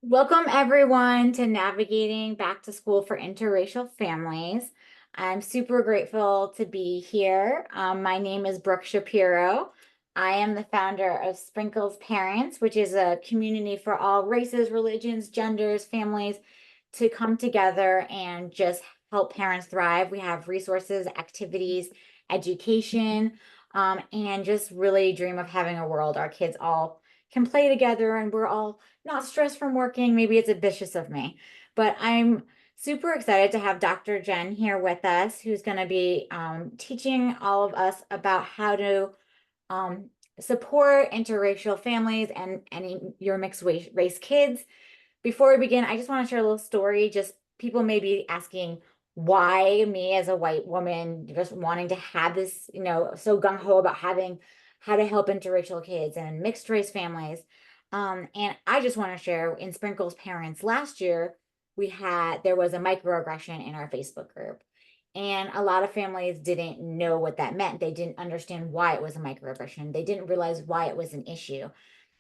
Welcome everyone to Navigating Back to School for Interracial Families. I'm super grateful to be here. My name is Brooke Shapiro. I am the founder of Sprinkles Parents, which is a community for all races, religions, genders, families to come together and just help parents thrive. We have resources, activities, education, and just really dream of having a world our kids all can play together and we're all not stressed from working. Maybe it's ambitious of me, but I'm super excited to have Dr. Jenn here with us, who's going to be teaching all of us about how to um, support interracial families and any your mixed race kids. Before we begin, I just want to share a little story. Just people may be asking why me as a white woman just wanting to have this, so gung ho about having how to help interracial kids and mixed race families. And I just want to share in Sprinkles Parents last year, there was a microaggression in our Facebook group. And a lot of families didn't know what that meant. They didn't understand why it was a microaggression. They didn't realize why it was an issue.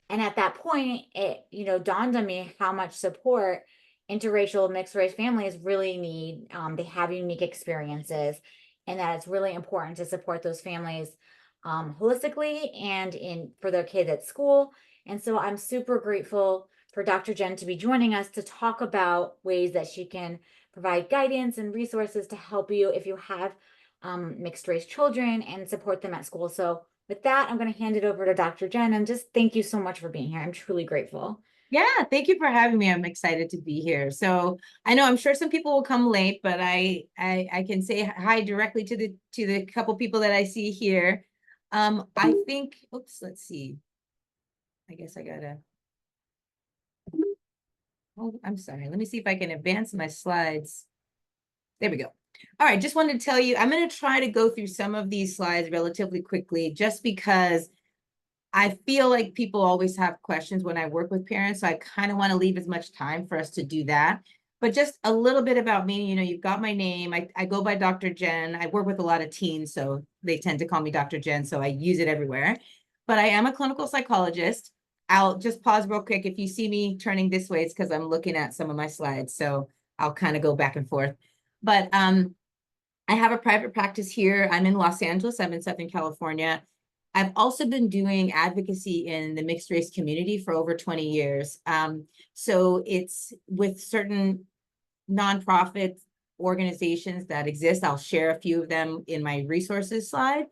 And at that point, it, dawned on me how much support interracial mixed race families really need. They have unique experiences, and that it's really important to support those families holistically and in for their kids at school. And so I'm super grateful for Dr. Jenn to be joining us to talk about ways that she can provide guidance and resources to help you if you have mixed race children and support them at school. So with that, I'm going to hand it over to Dr. Jenn and just thank you so much for being here. I'm truly grateful. Yeah, thank you for having me. I'm excited to be here. So I know I'm sure some people will come late, but I can say hi directly to the couple people that I see here. I think, oops, let's see. I guess I gotta, oh, I'm sorry. Let me see if I can advance my slides. There we go. All right, just wanted to tell you, I'm going to try to go through some of these slides relatively quickly, just because I feel like people always have questions when I work with parents. So I kind of want to leave as much time for us to do that. But just a little bit about me, you've got my name. I go by Dr. Jenn. I work with a lot of teens, so they tend to call me Dr. Jenn, so I use it everywhere. But I am a clinical psychologist. I'll just pause real quick. If you see me turning this way, it's because I'm looking at some of my slides. So I'll kind of go back and forth. But I have a private practice here. I'm in Los Angeles. I'm in Southern California. I've also been doing advocacy in the mixed race community for over 20 years. So it's with certain nonprofit organizations that exist. I'll share a few of them in my resources slide.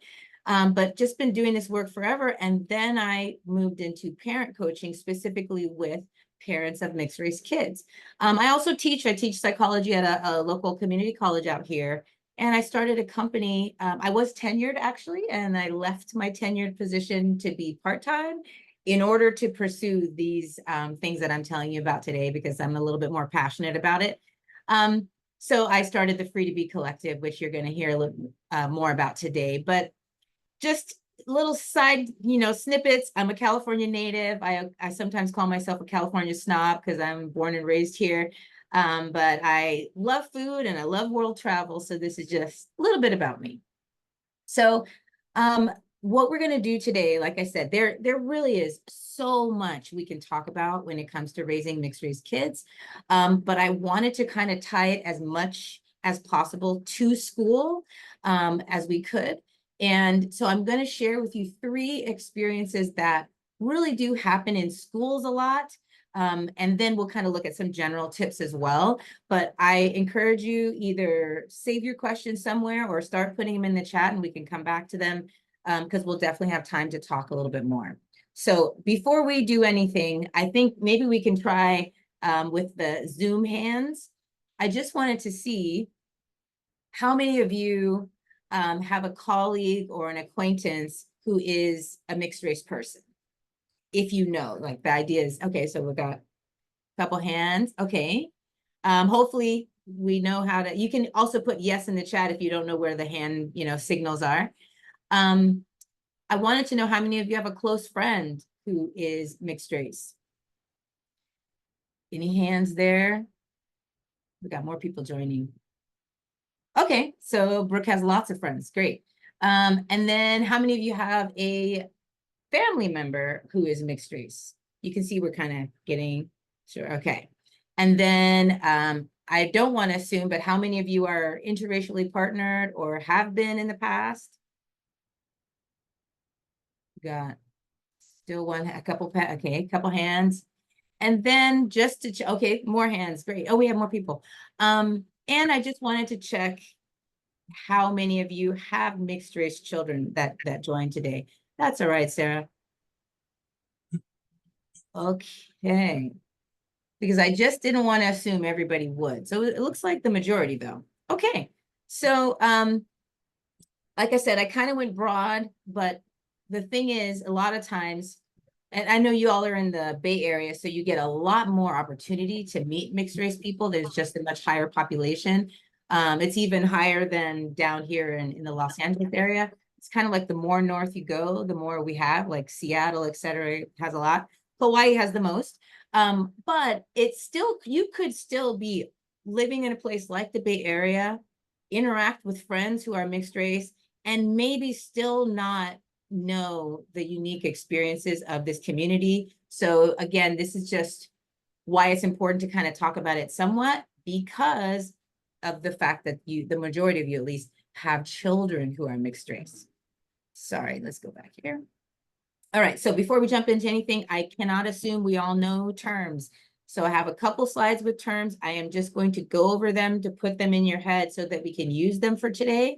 But just been doing this work forever. And then I moved into parent coaching, specifically with parents of mixed race kids. I also teach psychology at a local community college out here. And I started a company. I was tenured actually, and I left my tenured position to be part-time in order to pursue these things that I'm telling you about today, because I'm a little bit more passionate about it. So I started the Free to Be Collective, which you're going to hear a little more about today. But just little side, snippets. I'm a California native. I sometimes call myself a California snob because I'm born and raised here. But I love food and I love world travel. So this is just a little bit about me. So what we're going to do today, like I said, there really is so much we can talk about when it comes to raising mixed race kids. But I wanted to kind of tie it as much as possible to school as we could. And so I'm going to share with you 3 experiences that really do happen in schools a lot. And then we'll kind of look at some general tips as well. But I encourage you either save your questions somewhere or start putting them in the chat and we can come back to them because we'll definitely have time to talk a little bit more. So before we do anything, I think maybe we can try with the Zoom hands. I just wanted to see how many of you have a colleague or an acquaintance who is a mixed race person. If like the idea is, okay, so we've got a couple hands. Okay. Hopefully we know how to, you can also put yes in the chat if you don't know where the hand, signals are. I wanted to know how many of you have a close friend who is mixed race. Any hands there? We got more people joining. Okay, so Brooke has lots of friends. Great. And then how many of you have a family member who is mixed race? You can see we're kind of getting Sure. Okay. And then I don't want to assume, but how many of you are interracially partnered or have been in the past? Got still one, a couple, okay, a couple hands. And then just to, okay, more hands, great. Oh, we have more people. And I just wanted to check how many of you have mixed race children that joined today. That's all right, Sarah. Okay. Because I just didn't want to assume everybody would. So it looks like the majority though. Okay. So like I said, I kind of went broad, but the thing is, a lot of times, and I know you all are in the Bay Area, so you get a lot more opportunity to meet mixed race people. There's just a much higher population. It's even higher than down here in the Los Angeles area. It's kind of like the more north you go, the more we have, like Seattle, et cetera, has a lot. Hawaii has the most. But it's still, you could still be living in a place like the Bay Area, interact with friends who are mixed race, and maybe still not know the unique experiences of this community. So again, this is just why it's important to kind of talk about it somewhat, because of the fact that you, the majority of you at least, have children who are mixed race. Sorry, let's go back here. All right, so before we jump into anything, I cannot assume we all know terms. So I have a couple slides with terms. I am just going to go over them to put them in your head so that we can use them for today.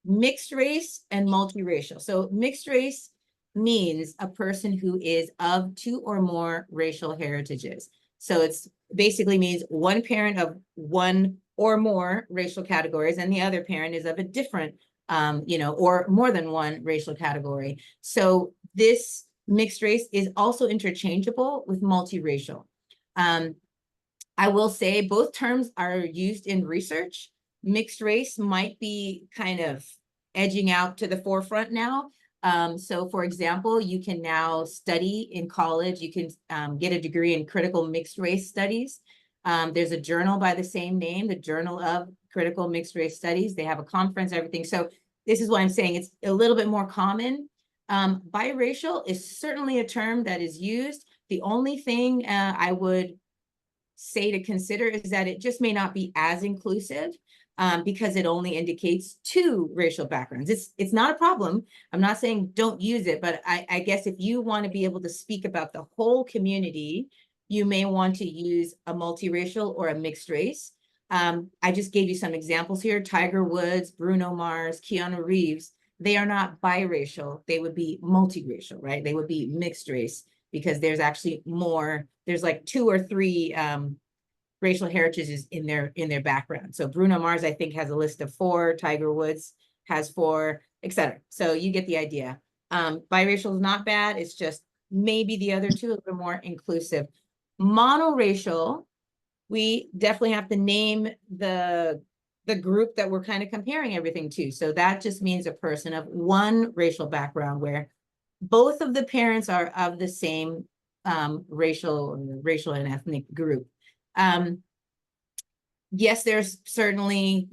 Mixed race and multiracial. So mixed race means a person who is of two or more racial heritages. So it's basically means one parent of one or more racial categories, and the other parent is of a different, or more than one racial category. So this mixed race is also interchangeable with multiracial. I will say both terms are used in research. Mixed race might be kind of edging out to the forefront now. So for example, you can now study in college, you can get a degree in critical mixed race studies. There's a journal by the same name, the Journal of Critical Mixed Race Studies. They have a conference, everything. So this is what I'm saying, it's a little bit more common. Biracial is certainly a term that is used. The only thing I would say to consider is that it just may not be as inclusive because it only indicates two racial backgrounds. It's not a problem. I'm not saying don't use it, but I guess if you want to be able to speak about the whole community, you may want to use a multiracial or a mixed race. I just gave you some examples here. Tiger Woods, Bruno Mars, Keanu Reeves, they are not biracial. They would be multiracial, right? They would be mixed race because there's actually more, there's like two or three racial heritages in their background. So Bruno Mars, I think, has a list of 4, Tiger Woods has 4, etc. So you get the idea. Biracial is not bad. It's just maybe the other two a little more inclusive. Monoracial, we definitely have to name the group that we're kind of comparing everything to. So that just means a person of one racial background where both of the parents are of the same racial and ethnic group. Yes, there's certainly,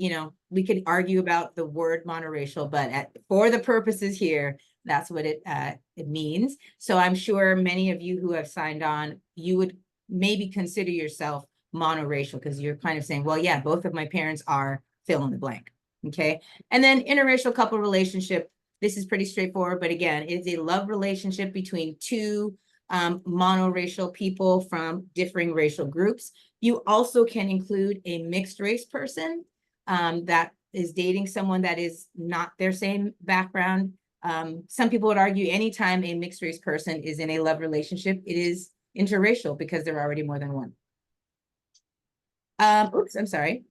we could argue about the word monoracial, but for the purposes here, that's what it means. So I'm sure many of you who have signed on, you would maybe consider yourself monoracial because you're kind of saying, well, yeah, both of my parents are fill in the blank. Okay. And then interracial couple relationship. This is pretty straightforward, but again, it's a love relationship between two monoracial people from differing racial groups. You also can include a mixed race person that is dating someone that is not their same background. Some people would argue anytime a mixed race person is in a love relationship, it is interracial because there are already more than one. Oops, I'm sorry.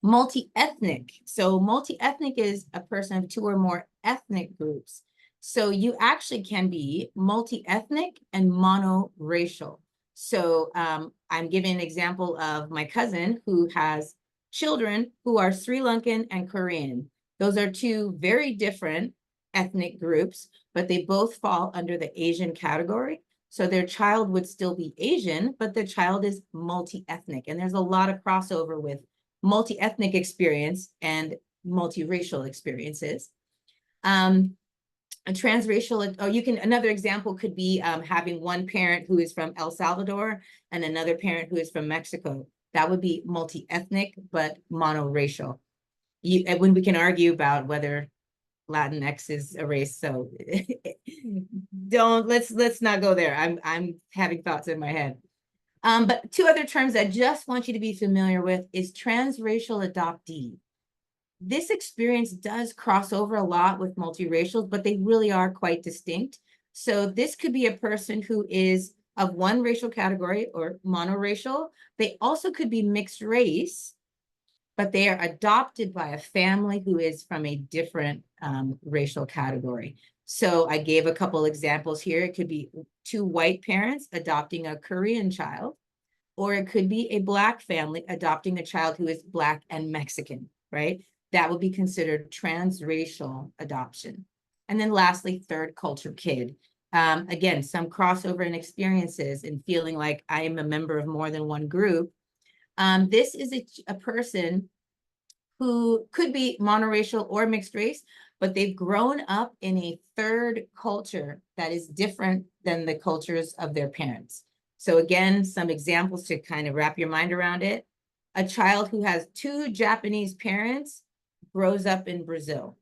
Multi-ethnic. So multi-ethnic is a person of two or more ethnic groups. So you actually can be multi-ethnic and monoracial. So I'm giving an example of my cousin who has children who are Sri Lankan and Korean. Those are two very different ethnic groups, but they both fall under the Asian category. So their child would still be Asian, but their child is multi-ethnic. And there's a lot of crossover with multi-ethnic experience and multiracial experiences. A transracial, or another example could be having one parent who is from El Salvador and another parent who is from Mexico. That would be multi-ethnic, but monoracial. When we can argue about whether Latinx is a race, so let's not go there. I'm having thoughts in my head. But two other terms I just want you to be familiar with is transracial adoptee. This experience does cross over a lot with multiracials, but they really are quite distinct. So this could be a person who is of one racial category or monoracial. They also could be mixed race, but they are adopted by a family who is from a different racial category. So I gave a couple examples here. It could be two white parents adopting a Korean child, or it could be a Black family adopting a child who is Black and Mexican, right? That would be considered transracial adoption. And then lastly, third culture kid. Again, some crossover in experiences and feeling like I am a member of more than one group. This is a person who could be monoracial or mixed race, but they've grown up in a third culture that is different than the cultures of their parents. So again, some examples to kind of wrap your mind around it. A child who has two Japanese parents grows up in Brazil.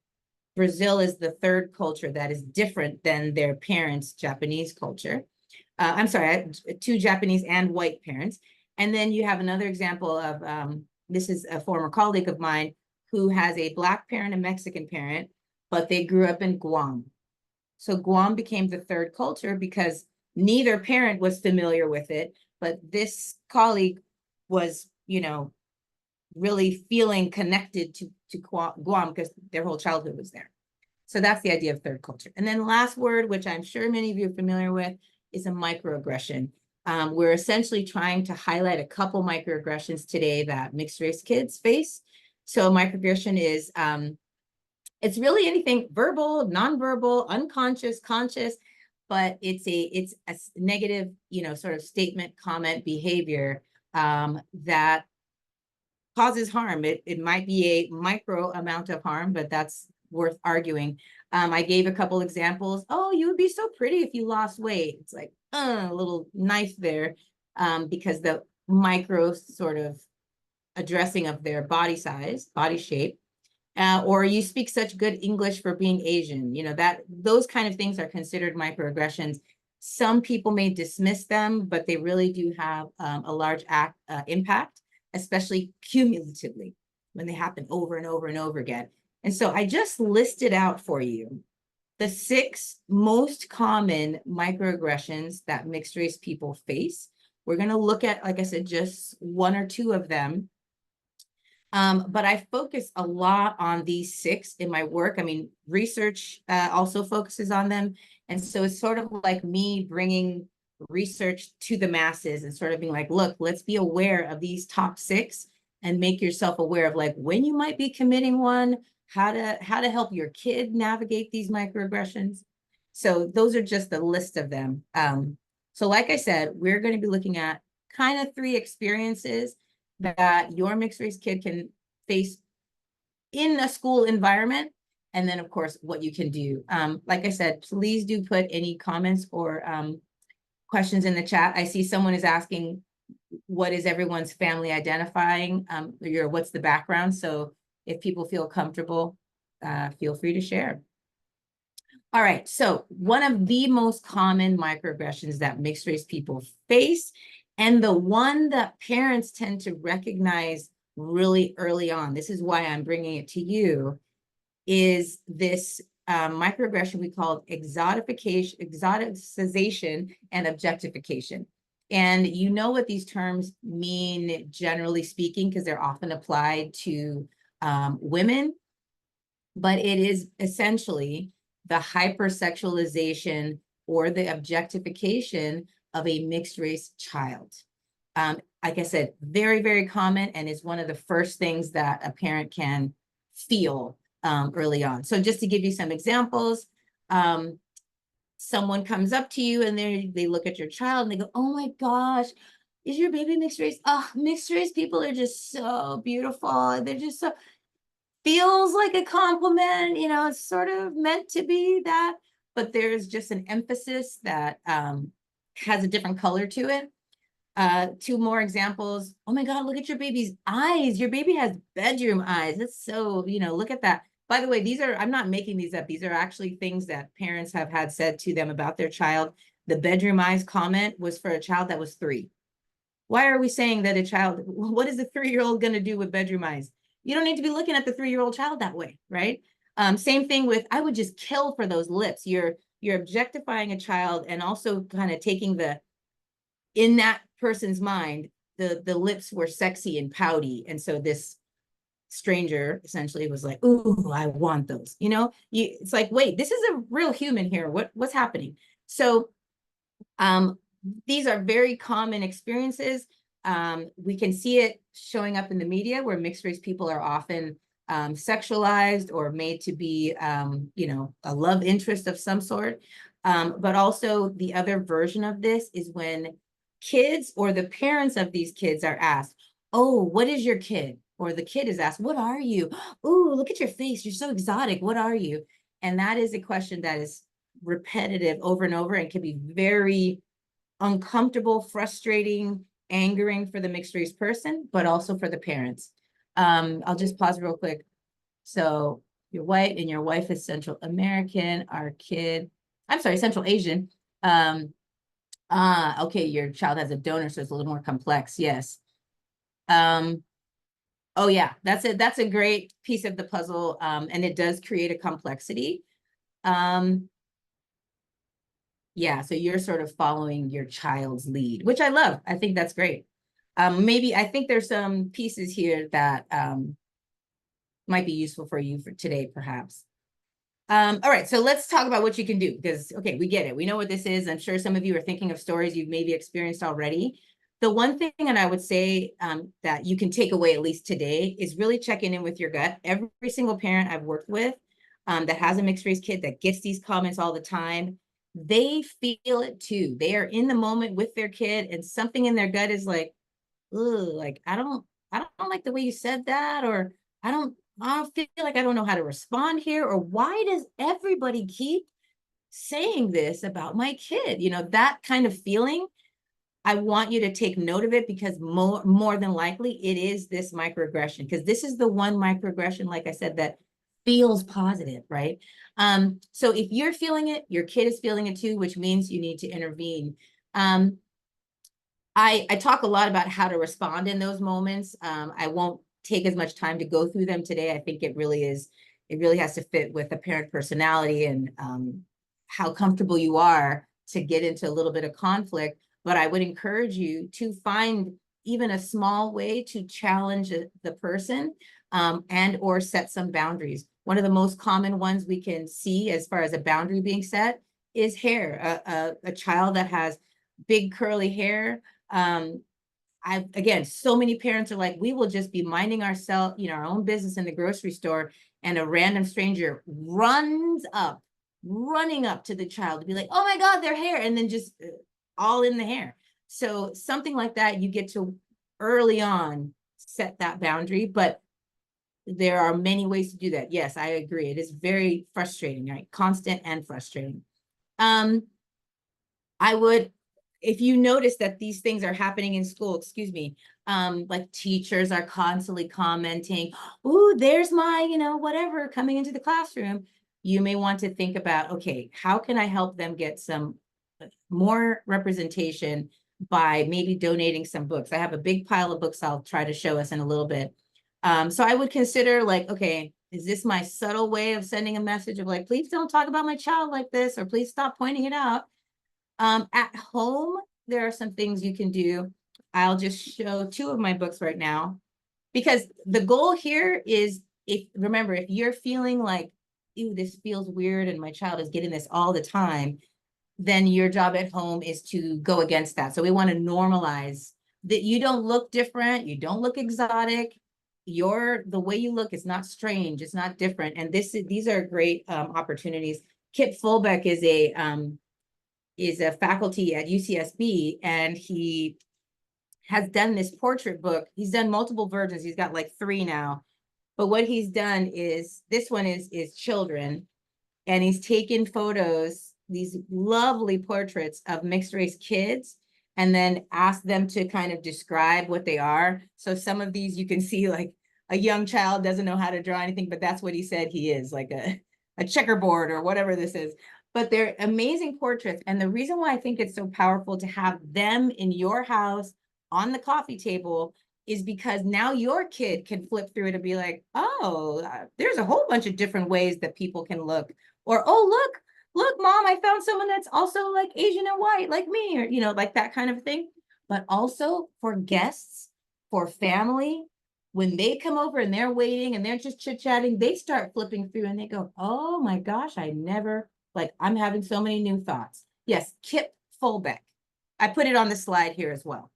Brazil is the third culture that is different than their parents' Japanese culture. I'm sorry, two Japanese and white parents. And then you have another example of, this is a former colleague of mine who has a Black parent and Mexican parent, but they grew up in Guam. So Guam became the third culture because neither parent was familiar with it, but this colleague was, really feeling connected to Guam because their whole childhood was there. So that's the idea of third culture. And then last word, which I'm sure many of you are familiar with, is a microaggression. We're essentially trying to highlight a couple microaggressions today that mixed race kids face. So microaggression is, it's really anything verbal, nonverbal, unconscious, conscious, but it's a negative, sort of statement, comment, behavior that causes harm. It might be a micro amount of harm, but that's worth arguing. I gave a couple examples. Oh, you would be so pretty if you lost weight. It's like a little knife there, because the micro sort of addressing of their body size, body shape, or you speak such good English for being Asian. That those kind of things are considered microaggressions. Some people may dismiss them, but they really do have a large impact, especially cumulatively when they happen over and over and over again. And so I just listed out for you the 6 most common microaggressions that mixed race people face. We're going to look at, like I said, just 1 or 2 of them. But I focus a lot on these 6 in my work. I mean, research also focuses on them. And so it's sort of like me bringing research to the masses and sort of being like, look, let's be aware of these top 6 and make yourself aware of like when you might be committing one, how to help your kid navigate these microaggressions. So those are just the list of them. So like I said, we're going to be looking at kind of 3 experiences that your mixed race kid can face in a school environment. And then, of course, what you can do. Like I said, please do put any comments or questions in the chat. I see someone is asking, what is everyone's family identifying? What's the background? So if people feel comfortable, feel free to share. All right, so one of the most common microaggressions that mixed race people face, and the one that parents tend to recognize really early on, this is why I'm bringing it to you, is this microaggression we call exoticization and objectification. And you know what these terms mean, generally speaking, because they're often applied to women, but it is essentially the hypersexualization or the objectification of a mixed race child. Like I said, very, very common, and is one of the first things that a parent can feel early on. So just to give you some examples, someone comes up to you and they look at your child and they go, oh my gosh, is your baby mixed race? Oh, mixed race people are just so beautiful. They're just so, feels like a compliment, it's sort of meant to be that. but there's just an emphasis that has a different color to it. Two more examples. Oh my God, look at your baby's eyes. Your baby has bedroom eyes. That's so, look at that. By the way, I'm not making these up. These are actually things that parents have had said to them about their child. The bedroom eyes comment was for a child that was 3. Why are we saying that what is a 3-year-old going to do with bedroom eyes? You don't need to be looking at the 3-year-old child that way, right? Same thing with, I would just kill for those lips. You're objectifying a child and also kind of taking in that person's mind, the lips were sexy and pouty. And so this stranger essentially was like, ooh, I want those, it's like, wait, this is a real human here. What's happening? So these are very common experiences. We can see it showing up in the media where mixed race people are often sexualized or made to be, a love interest of some sort. But also the other version of this is when kids or the parents of these kids are asked, oh, what is your kid? Or the kid is asked, what are you? Oh, look at your face. You're so exotic. What are you? And that is a question that is repetitive over and over and can be very uncomfortable, frustrating, angering for the mixed race person, but also for the parents. I'll just pause real quick. So you're white and your wife is Central American, Central Asian. Okay, your child has a donor, so it's a little more complex. Yes. Oh yeah, that's it. That's a great piece of the puzzle. And it does create a complexity. Yeah, so you're sort of following your child's lead, which I love. I think that's great. Maybe I think there's some pieces here that might be useful for you for today, perhaps. All right, so let's talk about what you can do because, okay, we get it. We know what this is. I'm sure some of you are thinking of stories you've maybe experienced already. The one thing that I would say that you can take away at least today is really checking in with your gut. Every single parent I've worked with that has a mixed race kid that gets these comments all the time, they feel it too. They are in the moment with their kid and something in their gut is like, ugh, like, I don't like the way you said that, or I don't feel like I don't know how to respond here, or why does everybody keep saying this about my kid? That kind of feeling. I want you to take note of it because more than likely it is this microaggression, because this is the one microaggression, like I said, that feels positive, right? So if you're feeling it, your kid is feeling it too, which means you need to intervene. I talk a lot about how to respond in those moments. I won't take as much time to go through them today. I think it really has to fit with the parent personality and how comfortable you are to get into a little bit of conflict. But I would encourage you to find even a small way to challenge the person and or set some boundaries. One of the most common ones we can see as far as a boundary being set is hair. A child that has big curly hair. Again, so many parents are like, we will just be minding ourselves, our own business in the grocery store, and a random stranger running up to the child to be like, oh my God, their hair, and then just all in the hair. So something like that, you get to early on set that boundary, but there are many ways to do that. Yes, I agree. It is very frustrating, right? Constant and frustrating. I would, if you notice that these things are happening in school, excuse me, like teachers are constantly commenting, ooh, there's my, whatever coming into the classroom. You may want to think about, okay, how can I help them get some more representation by maybe donating some books? I have a big pile of books I'll try to show us in a little bit. So I would consider like, okay, is this my subtle way of sending a message of like, please don't talk about my child like this, or please stop pointing it out. At home, there are some things you can do. I'll just show 2 of my books right now, because the goal here is, remember, if you're feeling like, ew, this feels weird and my child is getting this all the time, then your job at home is to go against that. So we want to normalize that you don't look different, you don't look exotic. The way you look is not strange, it's not different. And these are great opportunities. Kip Fulbeck is a faculty at UCSB, and he has done this portrait book. He's done multiple versions. He's got like 3 now. But what he's done is, this one is children. and he's taken photos, these lovely portraits of mixed race kids, and then asked them to kind of describe what they are. So some of these you can see like a young child doesn't know how to draw anything, but that's what he said he is, like a checkerboard or whatever this is. But they're amazing portraits. And the reason why I think it's so powerful to have them in your house on the coffee table is because now your kid can flip through it and be like, oh, there's a whole bunch of different ways that people can look. Or, oh, look, mom, I found someone that's also like Asian and white, like me, or, you know, like that kind of thing. But also for guests, for family, when they come over and they're waiting and they're just chit-chatting, they start flipping through and they go, oh my gosh, I never, like, I'm having so many new thoughts. Yes, Kip Fulbeck. I put it on the slide here as well,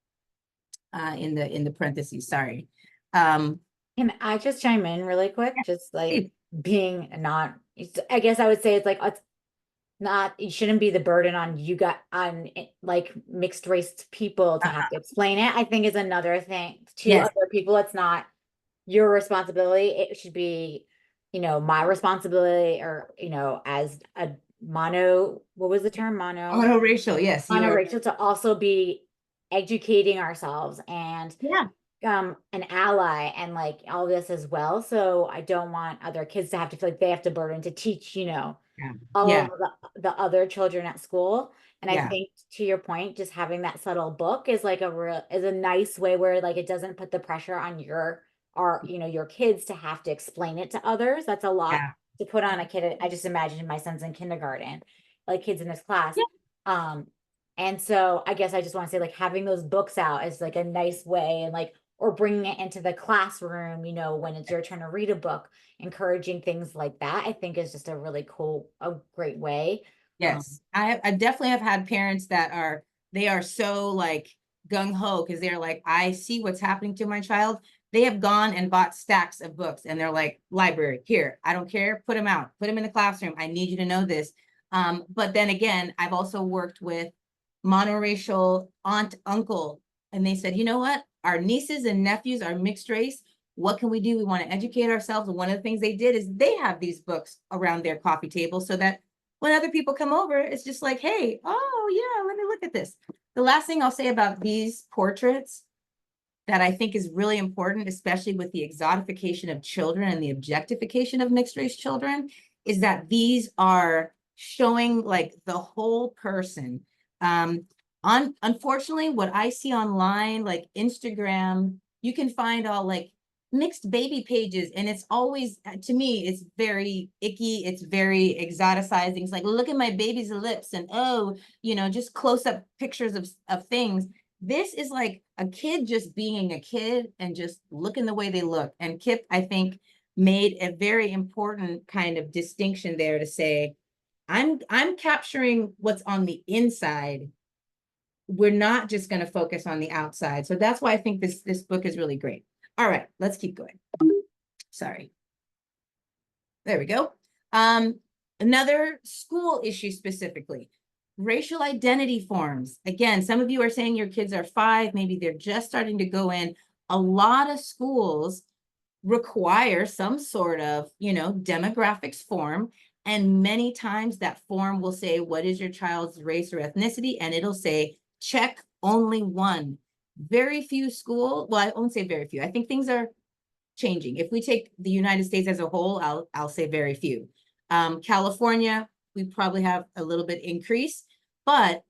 in the parentheses, sorry. Can I just chime in really quick? Just like being not, I guess I would say it's like it's not, it shouldn't be the burden on you got on like mixed race people to have to explain it. I think is another thing to Yes, other people. It's not your responsibility. It should be, my responsibility, or, as a what was the term? monoracial, yes, you are. Monoracial, to also be educating ourselves and Yeah, an ally and like all this as well. So I don't want other kids to have to feel like they have to burden to teach, yeah, all yeah, of the other children at school. And I yeah, think to your point, just having that subtle book is like is a nice way where like it doesn't put the pressure on your kids to have to explain it to others. That's a lot yeah, to put on a kid. I just imagine my son's in kindergarten, like kids in this class. Um, and so I guess I just want to say like having those books out is like a nice way, and like, or bringing it into the classroom, when it's your turn to read a book, encouraging things like that, I think is just a really cool, a great way. Um, yes. I definitely have had parents that they are so like gung ho because they're like, I see what's happening to my child. They have gone and bought stacks of books and they're like, library, here, I don't care, put them out, put them in the classroom. I need you to know this. But then again, I've also worked with monoracial aunt, uncle, and they said, you know what? Our nieces and nephews are mixed race. What can we do? We want to educate ourselves. And one of the things they did is they have these books around their coffee table so that when other people come over, it's just like, hey, oh yeah, let me look at this. The last thing I'll say about these portraits that I think is really important, especially with the exotification of children and the objectification of mixed race children, is that these are showing like the whole person. Unfortunately, what I see online, like Instagram, you can find all like mixed baby pages, and it's always, to me, it's very icky, it's very exoticizing. It's like, look at my baby's lips, and oh, just close up pictures of things. This is like a kid just being a kid and just looking the way they look. And Kip, I think, made a very important kind of distinction there to say, I'm capturing what's on the inside. We're not just going to focus on the outside. So that's why I think this book is really great. All right, let's keep going. Sorry. There we go. Another school issue specifically, racial identity forms. Again, some of you are saying your kids are 5, maybe they're just starting to go in. A lot of schools require some sort of, demographics form. And many times that form will say, what is your child's race or ethnicity? And it'll say, check only one. Very few well, I won't say very few. I think things are changing. If we take the United States as a whole, I'll say very few. California, we probably have a little bit increase, but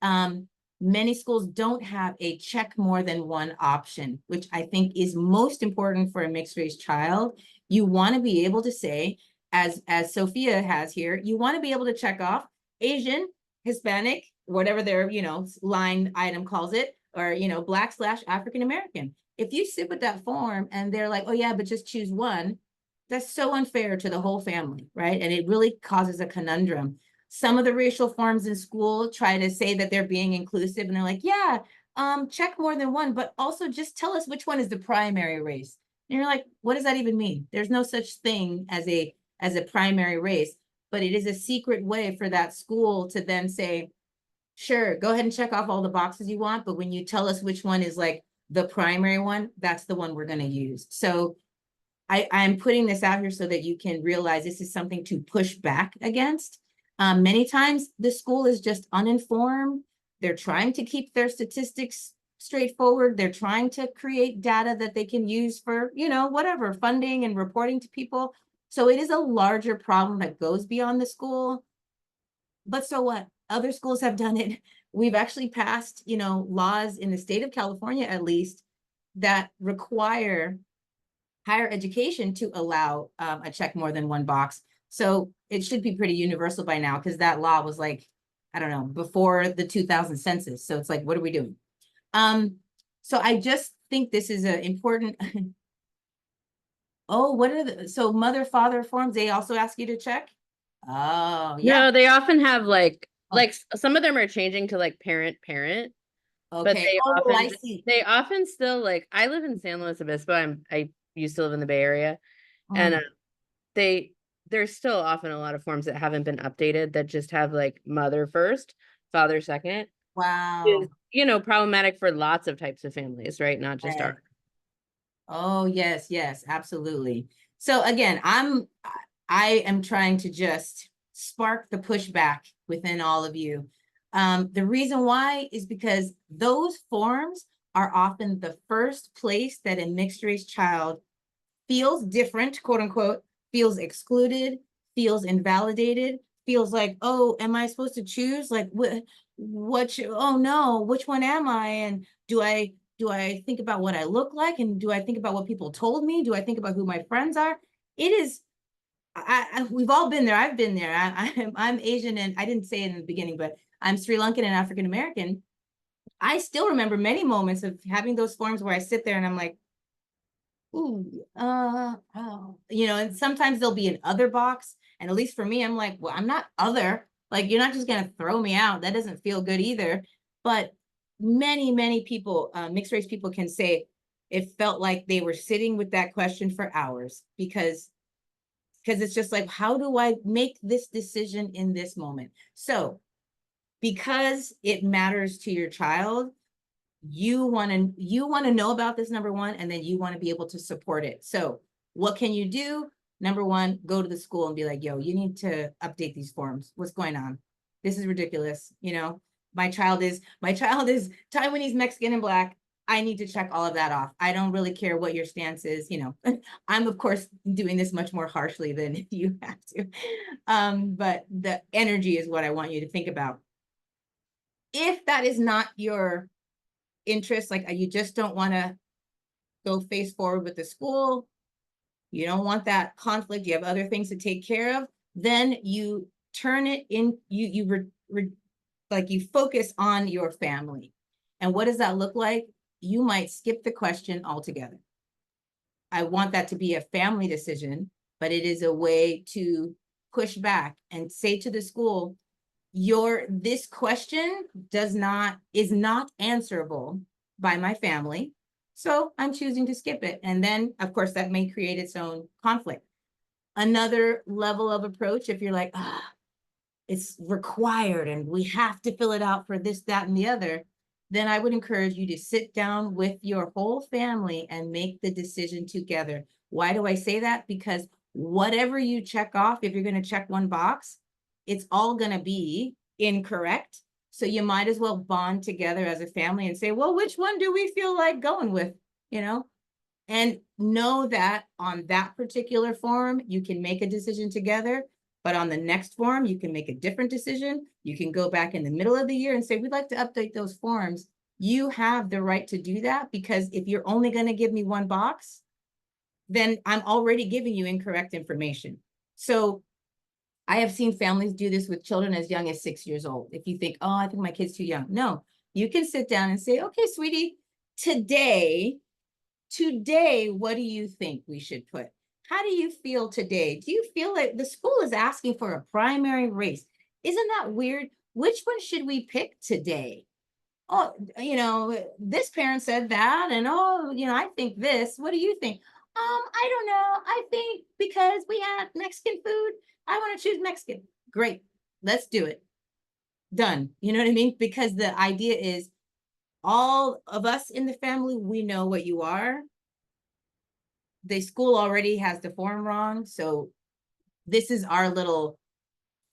many schools don't have a check more than one option, which I think is most important for a mixed race child. You want to be able to say, as Sophia has here, you want to be able to check off Asian, Hispanic, whatever their, line item calls it, or, Black/African American. If you sit with that form and they're like, oh yeah, but just choose one, that's so unfair to the whole family, right? And it really causes a conundrum. Some of the racial forms in school try to say that they're being inclusive, and they're like, yeah, check more than one, but also just tell us which one is the primary race. And you're like, what does that even mean? There's no such thing as a primary race, but it is a secret way for that school to then say, sure, go ahead and check off all the boxes you want, but when you tell us which one is like the primary one, that's the one we're going to use. So I'm putting this out here so that you can realize this is something to push back against. Many times the school is just uninformed. They're trying to keep their statistics straightforward. They're trying to create data that they can use for, whatever, funding and reporting to people. So it is a larger problem that goes beyond the school. But so what? Other schools have done it. We've actually passed, laws in the state of California, at least, that require higher education to allow a check more than one box. So it should be pretty universal by now, because that law was like, I don't know, before the 2000 census. So it's like, what are we doing? So I just think this is an important. Oh, what are so mother, father forms? They also ask you to check? Oh, yeah. No, they often have Oh, some of them are changing to like parent, but okay. Oh, I see. they often still like I live in San Luis Obispo. I used to live in the Bay Area, and Mm, they there's still often a lot of forms that haven't been updated that just have like mother first, father second. Is, wow. problematic for lots of types of families, right? Not just Yeah. our. Oh, yes, yes, absolutely. So again, I am trying to just spark the pushback within all of you. The reason why is because those forms are often the first place that a mixed race child feels different, quote unquote, feels excluded, feels invalidated, feels like, oh, am I supposed to choose? Like, oh no, which one am I? And do I think about what I look like? And do I think about what people told me? Do I think about who my friends are? It is, we've all been there. I've been there. I'm Asian, and I didn't say it in the beginning, but I'm Sri Lankan and African American. I still remember many moments of having those forms where I sit there and I'm like, ooh, oh, and sometimes there'll be an other box. And at least for me, I'm like, well, I'm not other. Like, you're not just going to throw me out. That doesn't feel good either. But many, many people, mixed race people, can say it felt like they were sitting with that question for hours, because it's just like, how do I make this decision in this moment? So because it matters to your child, you want to know about this, number one, and then you want to be able to support it. So what can you do? Number one, go to the school and be like, yo, you need to update these forms. What's going on? This is ridiculous. My child is Taiwanese, Mexican, and Black. I need to check all of that off. I don't really care what your stance is. I'm of course doing this much more harshly than you have to. But the energy is what I want you to think about. If that is not your interest, like you just don't want to go face forward with the school, you don't want that conflict, you have other things to take care of, then you turn it in, you focus on your family. And what does that look like? You might skip the question altogether. I want that to be a family decision, but it is a way to push back and say to the school, this question is not answerable by my family, so I'm choosing to skip it. And then of course that may create its own conflict. Another level of approach, if you're like, it's required and we have to fill it out for this, that, and the other, then I would encourage you to sit down with your whole family and make the decision together. Why do I say that? Because whatever you check off, if you're going to check one box, it's all going to be incorrect. So you might as well bond together as a family and say, well, which one do we feel like going with? And know that on that particular form, you can make a decision together. But on the next form, you can make a different decision. You can go back in the middle of the year and say, we'd like to update those forms. You have the right to do that, because if you're only going to give me one box, then I'm already giving you incorrect information. So I have seen families do this with children as young as 6 years old. If you think, oh, I think my kid's too young. No, you can sit down and say, okay, sweetie, today, what do you think we should put? How do you feel today? Do you feel like the school is asking for a primary race? Isn't that weird? Which one should we pick today? Oh, this parent said that, and oh, I think this. What do you think? I don't know. I think because we had Mexican food, I want to choose Mexican. Great. Let's do it. Done. You know what I mean? Because the idea is all of us in the family, we know what you are. The school already has the form wrong. So this is our little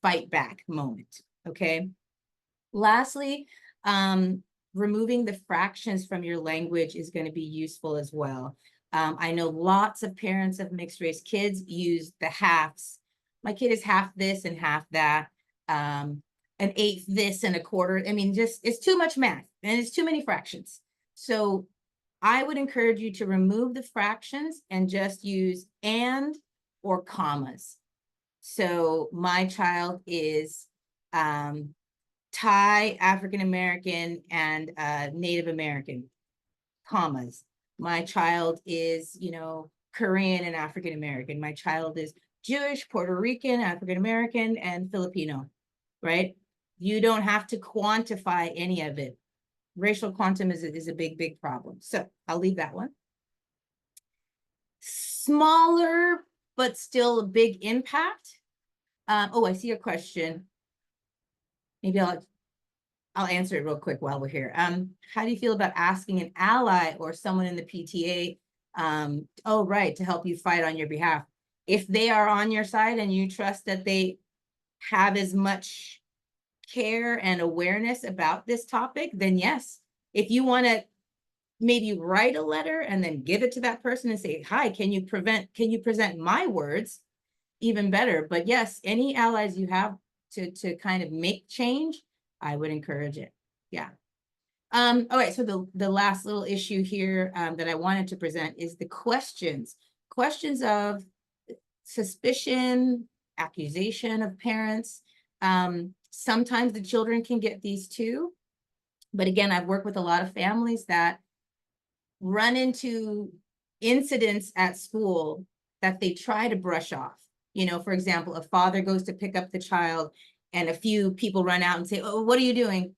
fight back moment, okay? Lastly, removing the fractions from your language is going to be useful as well. I know lots of parents of mixed race kids use the halves. My kid is half this and half that, an eighth this and a quarter. I mean, just it's too much math and it's too many fractions. So I would encourage you to remove the fractions and just use and or commas. So my child is Thai, African American, and Native American, commas. My child is, you know, Korean and African American. My child is Jewish, Puerto Rican, African American, and Filipino, right? You don't have to quantify any of it. Racial quantum is a big, big problem. So I'll leave that one. Smaller, but still a big impact. Oh, I see a question. Maybe I'll answer it real quick while we're here. How do you feel about asking an ally or someone in the PTA, oh, right, to help you fight on your behalf? If they are on your side and you trust that they have as much care and awareness about this topic, then yes. If you want to maybe write a letter and then give it to that person and say, hi, can you present my words? Even better. But yes, any allies you have to kind of make change, I would encourage it. Yeah. All right. So the last little issue here that I wanted to present is the questions of suspicion, accusation of parents. Sometimes the children can get these too. But again, I've worked with a lot of families that run into incidents at school that they try to brush off. You know, for example, a father goes to pick up the child and a few people run out and say, oh, what are you doing?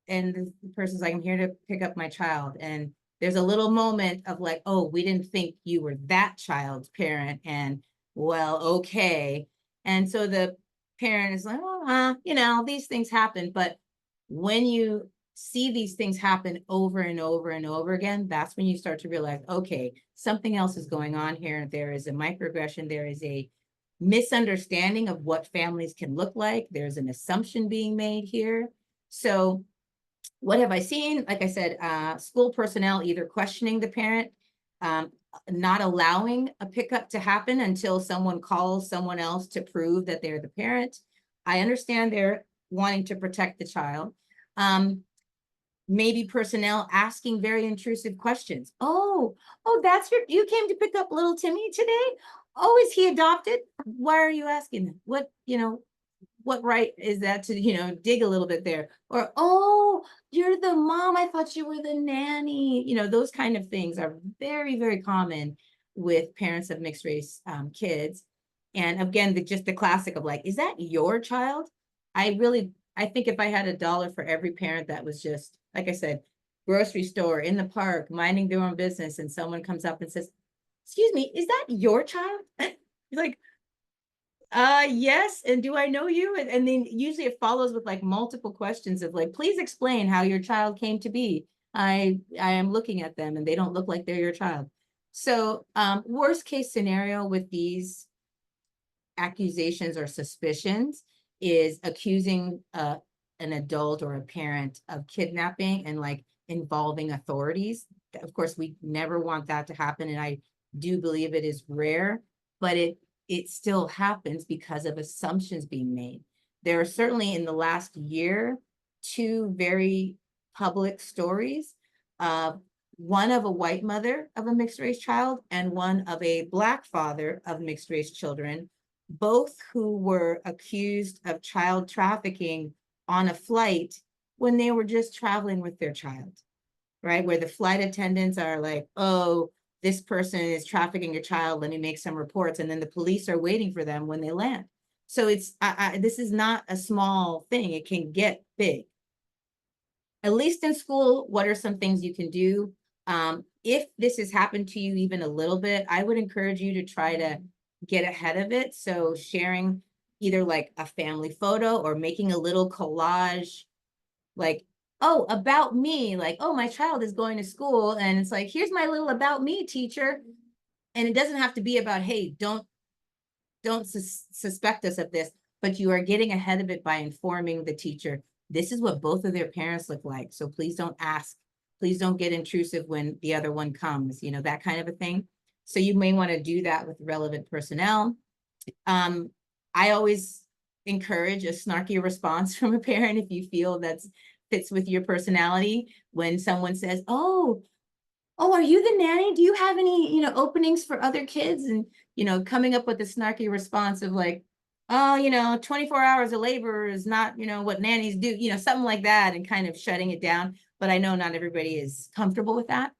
And the person's like, I'm here to pick up my child. And there's a little moment of like, oh, we didn't think you were that child's parent. And well, okay. And so the parent is like, oh, you know, these things happen. But when you see these things happen over and over and over again, that's when you start to realize, okay, something else is going on here. There is a microaggression. There is a misunderstanding of what families can look like. There's an assumption being made here. So what have I seen? Like I said, school personnel either questioning the parent, not allowing a pickup to happen until someone calls someone else to prove that they're the parent. I understand they're wanting to protect the child. Maybe personnel asking very intrusive questions. Oh, you came to pick up little Timmy today? Oh, is he adopted? Why are you asking them? What, you know, what right is that to, you know, dig a little bit there? Or, oh, you're the mom. I thought you were the nanny. You know, those kind of things are very, very common with parents of mixed race kids. And again, just the classic of like, is that your child? I think if I had $1 for every parent that was just, like I said, grocery store, in the park, minding their own business, and someone comes up and says, excuse me, is that your child? You're like, yes, and do I know you? And then usually it follows with like multiple questions of like, please explain how your child came to be. I am looking at them and they don't look like they're your child. So worst case scenario with these accusations or suspicions is accusing an adult or a parent of kidnapping and like involving authorities. Of course, we never want that to happen. And I do believe it is rare, but it still happens because of assumptions being made. There are certainly in the last year, 2 very public stories, one of a white mother of a mixed race child and one of a Black father of mixed race children, both who were accused of child trafficking on a flight when they were just traveling with their child, right? Where the flight attendants are like, oh, this person is trafficking your child, let me make some reports. And then the police are waiting for them when they land. So it's, this is not a small thing. It can get big. At least in school, what are some things you can do? If this has happened to you even a little bit, I would encourage you to try to get ahead of it. So sharing either like a family photo or making a little collage, like, oh, about me, like, oh, my child is going to school. And it's like, here's my little about me, teacher. And it doesn't have to be about, hey, don't suspect us of this, but you are getting ahead of it by informing the teacher, this is what both of their parents look like. So please don't ask. Please don't get intrusive when the other one comes, you know, that kind of a thing. So you may want to do that with relevant personnel. I always encourage a snarky response from a parent if you feel that fits with your personality. When someone says, oh, are you the nanny? Do you have any, you know, openings for other kids? And, you know, coming up with a snarky response of like, oh, you know, 24 hours of labor is not, you know, what nannies do, you know, something like that, and kind of shutting it down. But I know not everybody is comfortable with that.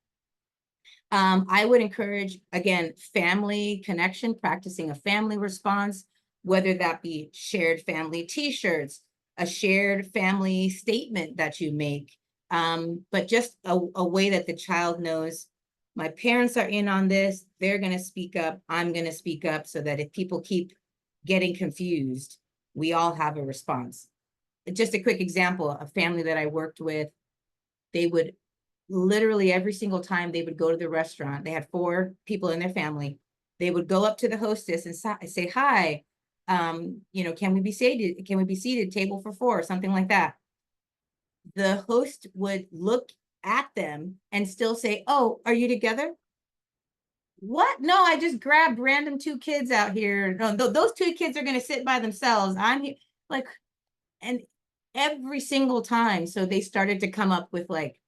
I would encourage, again, family connection, practicing a family response, whether that be shared family t-shirts, a shared family statement that you make, but just a way that the child knows, my parents are in on this, they're going to speak up, I'm going to speak up, so that if people keep getting confused, we all have a response. Just a quick example, a family that I worked with, they would literally every single time they would go to the restaurant, they had 4 people in their family, they would go up to the hostess and say, hi, you know, can we be seated, table for 4, or something like that. The host would look at them and still say, oh, are you together? What? No, I just grabbed random 2 kids out here. No, those 2 kids are going to sit by themselves. I'm here. Like, and every single time. So they started to come up with like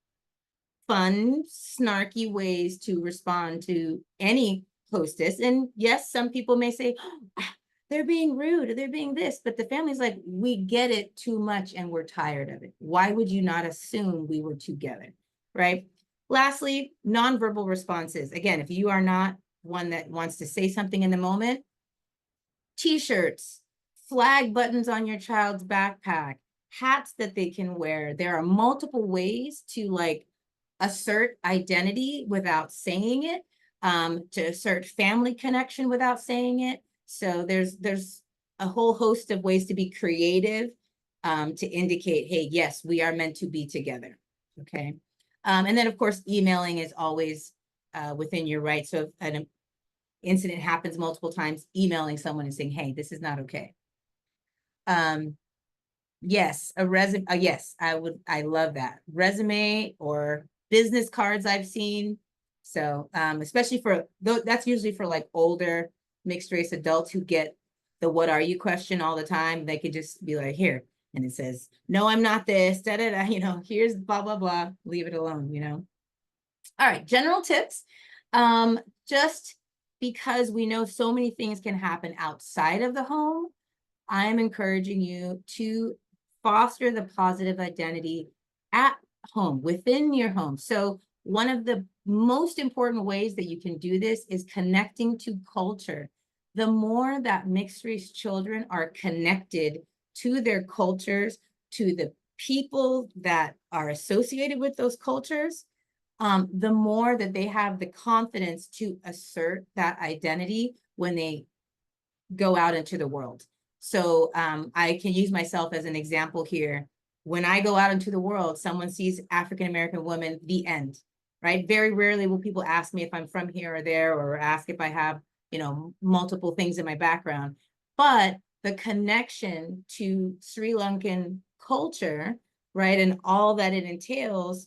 fun, snarky ways to respond to any hostess. And yes, some people may say, oh, they're being rude, or they're being this, but the family's like, we get it too much and we're tired of it. Why would you not assume we were together, right? Lastly, nonverbal responses. Again, if you are not one that wants to say something in the moment, t-shirts, flag buttons on your child's backpack, hats that they can wear. There are multiple ways to like assert identity without saying it, to assert family connection without saying it. So there's a whole host of ways to be creative, to indicate, hey, yes, we are meant to be together. Okay. And then of course, emailing is always within your rights. So if an incident happens multiple times, emailing someone and saying, hey, this is not okay. Yes, a resume. Yes, I love that. Resume or business cards I've seen. So, especially that's usually for like older mixed race adults who get the what are you question all the time. They could just be like, here, and it says, no, I'm not this, da, da, da, you know, here's blah, blah, blah, leave it alone, you know. All right, general tips. Just because we know so many things can happen outside of the home, I'm encouraging you to foster the positive identity at home, within your home. So one of the most important ways that you can do this is connecting to culture. The more that mixed race children are connected to their cultures, to the people that are associated with those cultures, the more that they have the confidence to assert that identity when they go out into the world. So I can use myself as an example here. When I go out into the world, someone sees African-American woman, the end, right? Very rarely will people ask me if I'm from here or there, or ask if I have, you know, multiple things in my background. But the connection to Sri Lankan culture, right, and all that it entails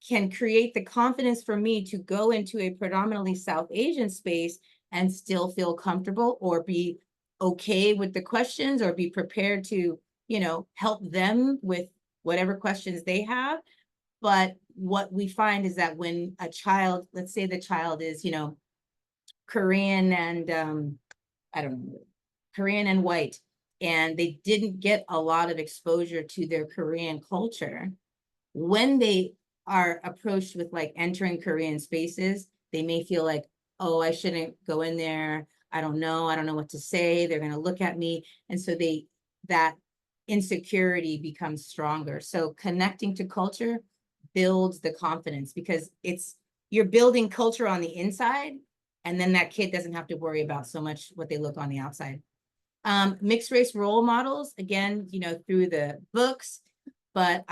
can create the confidence for me to go into a predominantly South Asian space and still feel comfortable, or be okay with the questions, or be prepared to, you know, help them with whatever questions they have. But what we find is that when a child, let's say the child is, you know, Korean and I don't know, Korean and white, and they didn't get a lot of exposure to their Korean culture, when they are approached with like entering Korean spaces, they may feel like, oh, I shouldn't go in there. I don't know what to say. They're going to look at me. And so that insecurity becomes stronger. So connecting to culture builds the confidence, because you're building culture on the inside, and then that kid doesn't have to worry about so much what they look on the outside. Mixed race role models, again, you know, through the books, but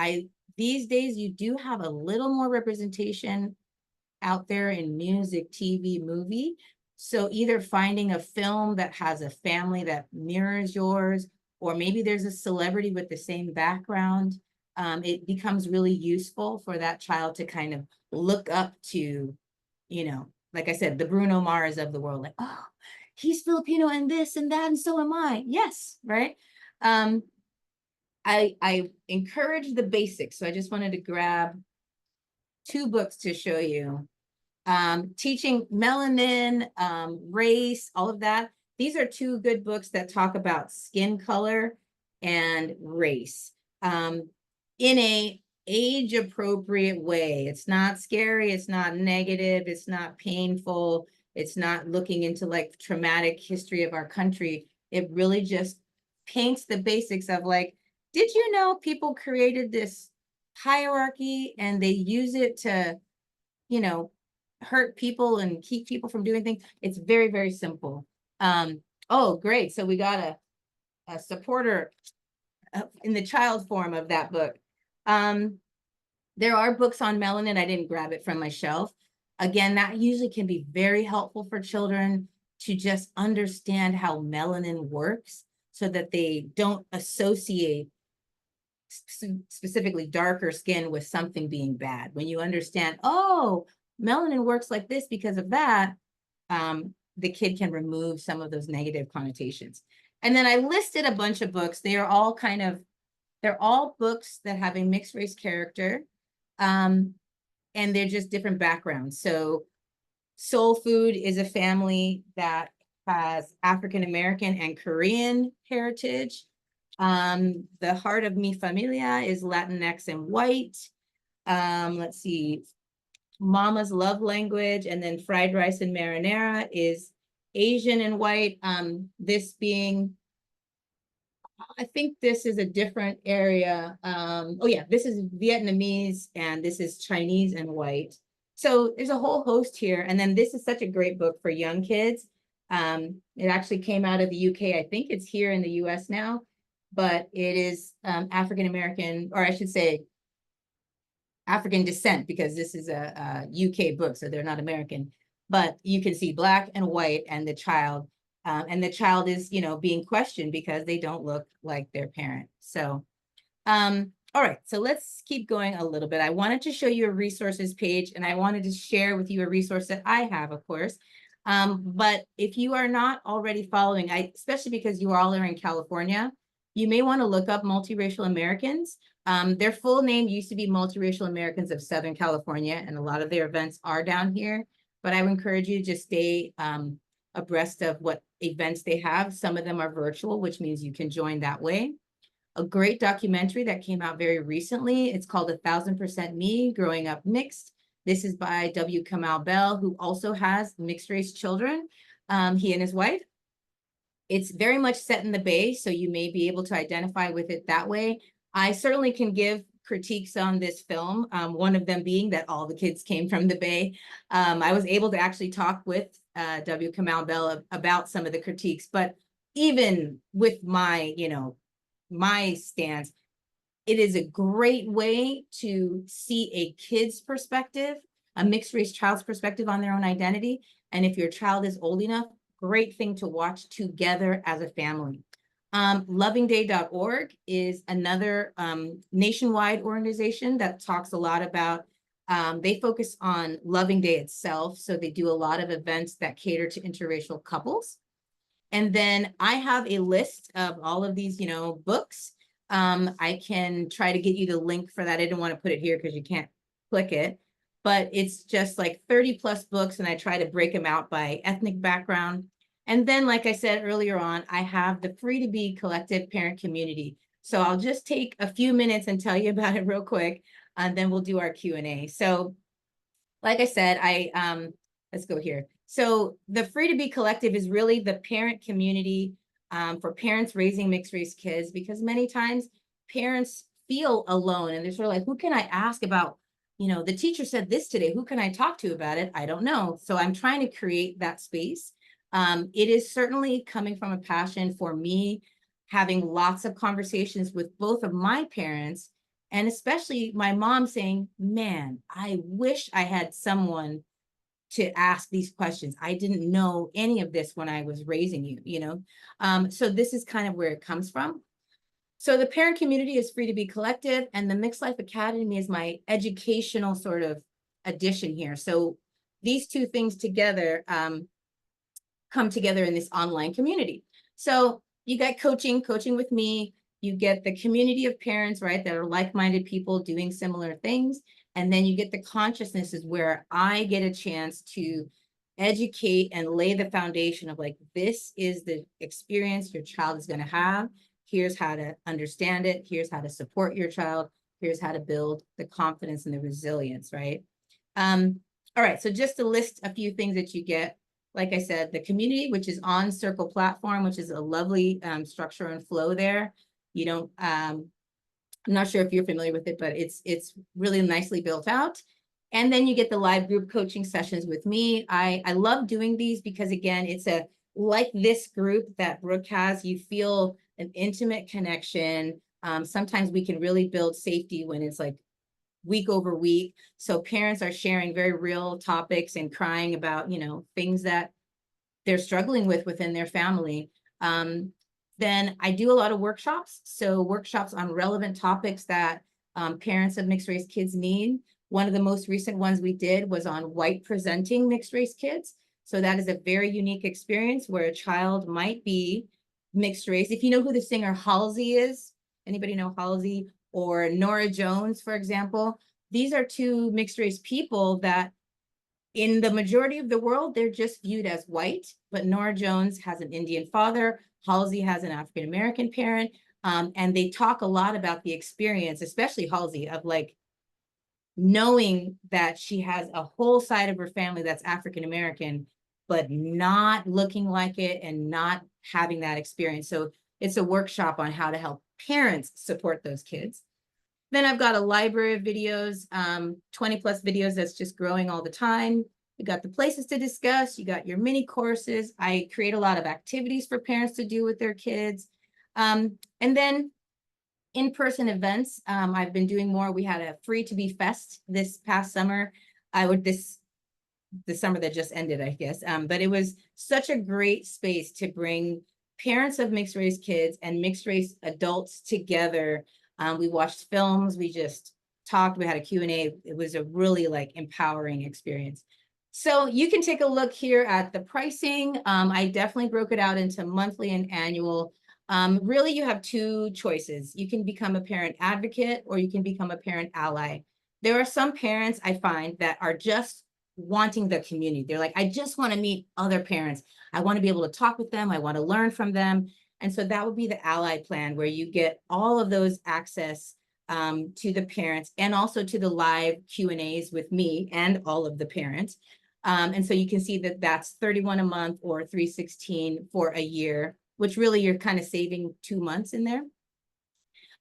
these days, you do have a little more representation out there in music, TV, movie. So either finding a film that has a family that mirrors yours, or maybe there's a celebrity with the same background, it becomes really useful for that child to kind of look up to, like I said, the Bruno Mars of the world, like, oh, he's Filipino and this and that, and so am I. Yes, right? I encourage the basics. So I just wanted to grab 2 books to show you. Teaching melanin, race, all of that. These are 2 good books that talk about skin color and race in a age appropriate way. It's not scary, it's not negative, it's not painful, it's not looking into like traumatic history of our country. It really just paints the basics of like, did you know people created this hierarchy and they use it to, hurt people and keep people from doing things? It's very, very simple. Oh, great. So we got a supporter in the child form of that book. There are books on melanin. I didn't grab it from my shelf. Again, that usually can be very helpful for children to just understand how melanin works so that they don't associate specifically darker skin with something being bad. When you understand, oh, melanin works like this because of that, the kid can remove some of those negative connotations. And then I listed a bunch of books. They are all they're all books that have a mixed race character. And they're just different backgrounds. So Soul Food is a family that has African American and Korean heritage. The Heart of Mi Familia is Latinx and white. Let's see, Mama's Love Language, and then Fried Rice and Marinara is Asian and white. This being, I think this is a different area. Oh yeah, this is Vietnamese and this is Chinese and white. So there's a whole host here. And then this is such a great book for young kids. It actually came out of the UK. I think it's here in the US now, but it is African American, or I should say African descent, because this is a UK book, so they're not American. But you can see black and white and the child is, being questioned because they don't look like their parent. So, all right, so let's keep going a little bit. I wanted to show you a resources page, and I wanted to share with you a resource that I have, of course. But if you are not already following, especially because you all are in California, you may want to look up Multiracial Americans. Their full name used to be Multiracial Americans of Southern California, and a lot of their events are down here. But I would encourage you to just stay abreast of what events they have. Some of them are virtual, which means you can join that way. A great documentary that came out very recently. It's called 1000% Me, Growing Up Mixed. This is by W. Kamau Bell, who also has mixed race children, he and his wife. It's very much set in the Bay, so you may be able to identify with it that way. I certainly can give critiques on this film, one of them being that all the kids came from the Bay. I was able to actually talk with W. Kamau Bell about some of the critiques, but even with my, my stance, it is a great way to see a kid's perspective, a mixed race child's perspective on their own identity. And if your child is old enough, great thing to watch together as a family. Lovingday.org is another nationwide organization that talks a lot about, they focus on Loving Day itself. So they do a lot of events that cater to interracial couples. And then I have a list of all of these, books. I can try to get you the link for that. I didn't want to put it here because you can't click it, but it's just like 30+ books, and I try to break them out by ethnic background. And then, like I said earlier on, I have the Free to Be Collective Parent Community. So I'll just take a few minutes and tell you about it real quick, and then we'll do our Q&A. So like I said, let's go here. So the Free to Be Collective is really the parent community for parents raising mixed race kids, because many times parents feel alone and they're sort of like, who can I ask about, the teacher said this today, who can I talk to about it? I don't know. So I'm trying to create that space. It is certainly coming from a passion for me, having lots of conversations with both of my parents, and especially my mom saying, man, I wish I had someone to ask these questions. I didn't know any of this when I was raising you, So this is kind of where it comes from. So the parent community is free to be collective, and the Mixed Life Academy is my educational sort of addition here. So these two things together come together in this online community. So you get coaching with me, you get the community of parents, right, that are like-minded people doing similar things. And then you get the consciousnesses where I get a chance to educate and lay the foundation of like, this is the experience your child is going to have. Here's how to understand it. Here's how to support your child. Here's how to build the confidence and the resilience, right? All right, so just to list a few things that you get. Like I said, the community, which is on Circle platform, which is a lovely structure and flow there. You don't, I'm not sure if you're familiar with it, but it's really nicely built out. And then you get the live group coaching sessions with me. I love doing these because, again, it's a like this group that Brooke has, you feel an intimate connection. Sometimes we can really build safety when it's like week over week. So parents are sharing very real topics and crying about, you know, things that they're struggling with within their family. Then I do a lot of workshops. So workshops on relevant topics that parents of mixed race kids need. One of the most recent ones we did was on white presenting mixed race kids. So that is a very unique experience where a child might be mixed race. If you know who the singer Halsey is, anybody know Halsey? Or Nora Jones, for example, these are two mixed race people that in the majority of the world, they're just viewed as white, but Nora Jones has an Indian father, Halsey has an African-American parent, and they talk a lot about the experience, especially Halsey, of like knowing that she has a whole side of her family that's African-American, but not looking like it and not having that experience. So it's a workshop on how to help parents support those kids. Then I've got a library of videos, 20 plus videos that's just growing all the time. You got the places to discuss, you got your mini courses. I create a lot of activities for parents to do with their kids. And then in-person events, I've been doing more. We had a Free to Be Fest this past summer. The summer that just ended, I guess. But it was such a great space to bring parents of mixed race kids and mixed race adults together. We watched films, we just talked, we had a Q&A. It was a really like empowering experience. So you can take a look here at the pricing. I definitely broke it out into monthly and annual. Really, you have two choices. You can become a parent advocate or you can become a parent ally. There are some parents I find that are just wanting the community. They're like, I just want to meet other parents. I want to be able to talk with them. I want to learn from them. And so that would be the ally plan where you get all of those access to the parents and also to the live Q&As with me and all of the parents. And so you can see that that's $31 a month or $316 for a year, which really you're kind of saving 2 months in there.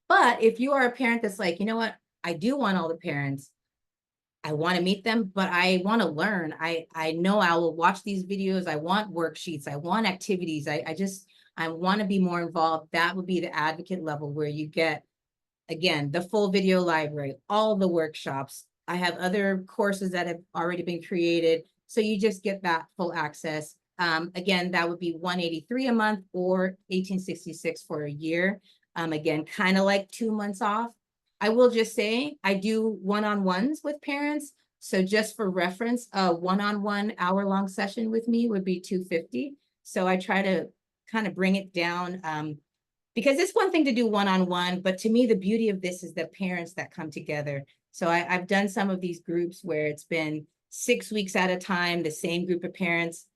But if you are a parent that's like, you know what, I do want all the parents, I want to meet them, but I want to learn. I know I will watch these videos. I want worksheets. I want activities. I want to be more involved. That would be the advocate level where you get, again, the full video library, all the workshops. I have other courses that have already been created. So you just get that full access. Again, that would be $183 a month or $1866 for a year. Again, kind of like 2 months off. I will just say I do one-on-ones with parents. So just for reference, a one-on-one hour-long session with me would be $250. So I try to kind of bring it down because it's one thing to do one-on-one, but to me, the beauty of this is the parents that come together. So I've done some of these groups where it's been 6 weeks at a time, the same group of parents.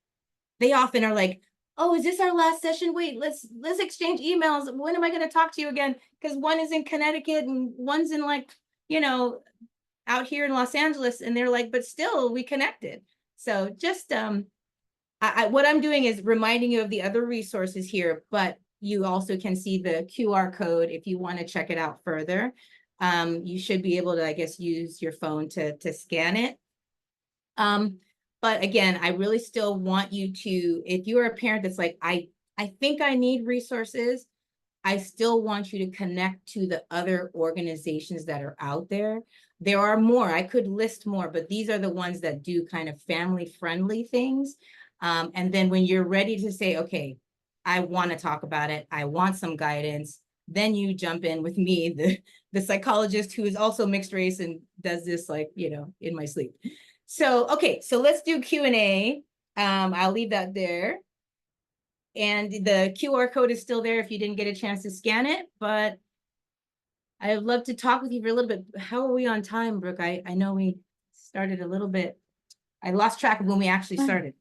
They often are like, oh, is this our last session? Wait, let's exchange emails. When am I going to talk to you again? Because one is in Connecticut and one's in like, you know, out here in Los Angeles. And they're like, but still we connected. So just what I'm doing is reminding you of the other resources here, but you also can see the QR code if you want to check it out further. You should be able to, I guess, use your phone to scan it. But again, I really still want you to, if you're a parent that's like, I think I need resources, I still want you to connect to the other organizations that are out there. There are more, I could list more, but these are the ones that do kind of family-friendly things. And then when you're ready to say, okay, I want to talk about it, I want some guidance, Then you jump in with me, the psychologist who is also mixed race and does this like, you know, in my sleep. So, okay, so let's do Q&A. I'll leave that there. And the QR code is still there if you didn't get a chance to scan it, but I'd love to talk with you for a little bit. How are we on time, Brooke? I know we started a little bit. I lost track of when we actually started.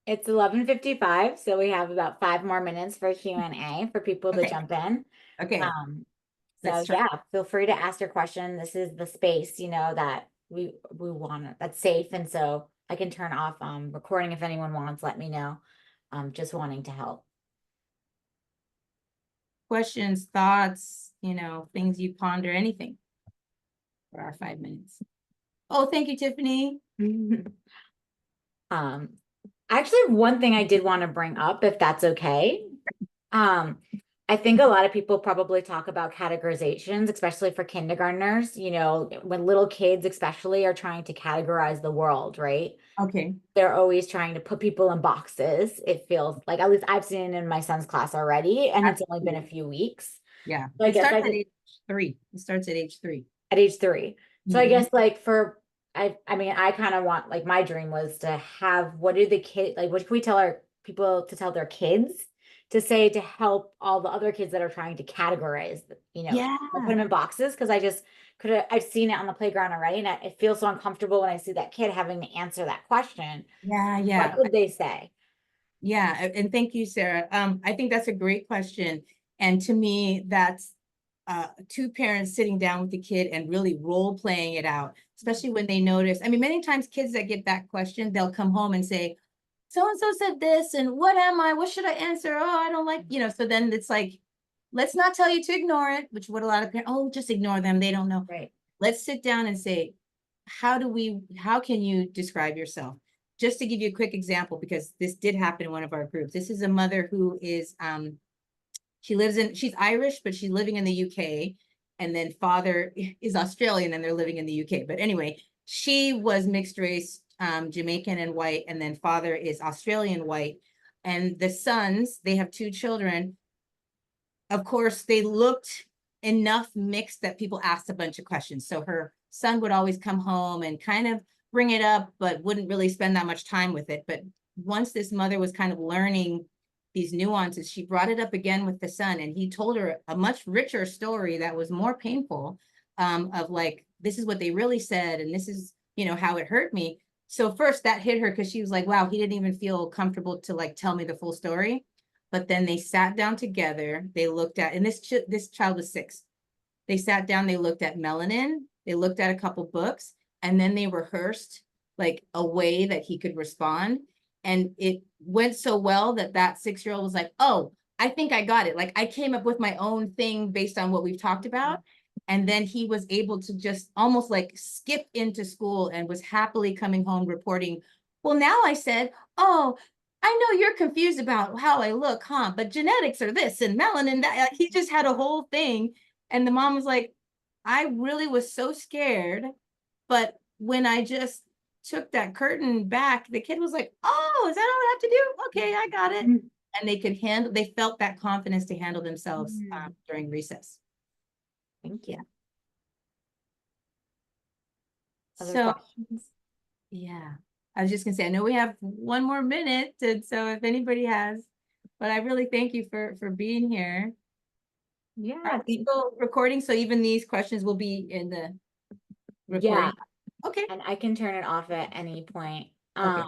It's 11:55, so we have about 5 more minutes for Q&A for people to Okay. jump in. Okay. So Let's try. yeah, feel free to ask your question. This is the space, you know, that we want that's safe, and so I can turn off recording if anyone wants. Let me know. Just wanting to help. Questions, thoughts, you know, things you ponder, anything for our 5 minutes. Oh, thank you, Tiffany. Actually, one thing I did want to bring up, if that's okay. I think a lot of people probably talk about categorizations, especially for kindergartners, you know, when little kids especially are trying to categorize the world, right? Okay. They're always trying to put people in boxes. It feels like, at least I've seen it in my son's class already, and it's only been a few weeks. Yeah. So I It guess starts at age 3. It starts at age 3. at age 3. So I Mhm. guess like for I mean I kind of want, like, my dream was to have, what do the kid, like, what can we tell our people to tell their kids to say to help all the other kids that are trying to categorize, you know, Yeah. put them in boxes, because I just I've seen it on the playground already, and it feels so uncomfortable when I see that kid having to answer that question. Yeah, What yeah. could they say? Yeah, and thank you, Sarah. I think that's a great question. And to me, that's 2 parents sitting down with the kid and really role playing it out, especially when they notice. I mean, many times kids that get that question, they'll come home and say, so and so said this, and what am I? What should I answer? Oh, I don't like, you know. So then it's like, let's not tell you to ignore it, which what a lot of parents, oh, just ignore them. They don't know. Right. Let's sit down and say, how can you describe yourself? Just to give you a quick example, because this did happen in one of our groups. This is a mother who is, she's Irish, but she's living in the UK. And then father is Australian and they're living in the UK. But anyway, she was mixed race, Jamaican and white. And then father is Australian white. And the sons, they have 2 children. Of course, they looked enough mixed that people asked a bunch of questions. So her son would always come home and kind of bring it up, but wouldn't really spend that much time with it. But once this mother was kind of learning these nuances, she brought it up again with the son, and he told her a much richer story that was more painful, of like, this is what they really said, and this is, you know, how it hurt me. So first that hit her because she was like, wow, he didn't even feel comfortable to like tell me the full story. But then they sat down together, they looked at, and this child was 6. They sat down, they looked at melanin, they looked at a couple books, and then they rehearsed like a way that he could respond. And it went so well that that 6-year-old was like, oh, I think I got it. Like I came up with my own thing based on what we've talked about. And then he was able to just almost like skip into school and was happily coming home reporting, well, now I said, oh, I know you're confused about how I look, huh? But genetics are this and melanin that. Like, he just had a whole thing. And the mom was like, I really was so scared. But when I just took that curtain back, the kid was like, oh, is that all I have to do? Okay, I got it. And they felt that confidence to handle themselves during recess. Thank you. Other So, questions? yeah, I was just gonna say, I know we have 1 more minute, and so if anybody has, but I really thank you for being here. Yeah. Are we still recording? So even these questions will be in the recording? Yeah. Okay. And I can turn it off at any point. Okay.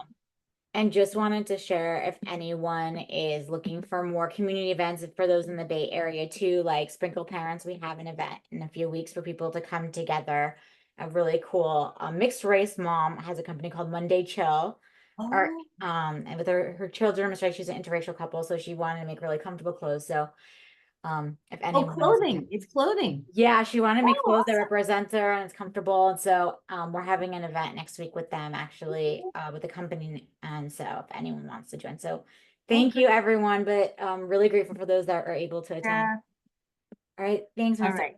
And just wanted to share, if anyone is looking for more community events for those in the Bay Area too, like Sprinkle Parents, we have an event in a few weeks for people to come together. A really cool mixed race mom has a company called Monday Chill. Or Oh, and with her children, she's an interracial couple, so she wanted to make really comfortable clothes. So if oh, anyone knows, clothing. It's clothing. yeah, she wanted to make Oh, clothes that represents her and it's comfortable. And so we're having an event next week with them, actually, with the company. And so if anyone wants to join. So thank you, everyone. But really grateful for those that are able to attend. yeah. All right. Thanks, All Marcel. right.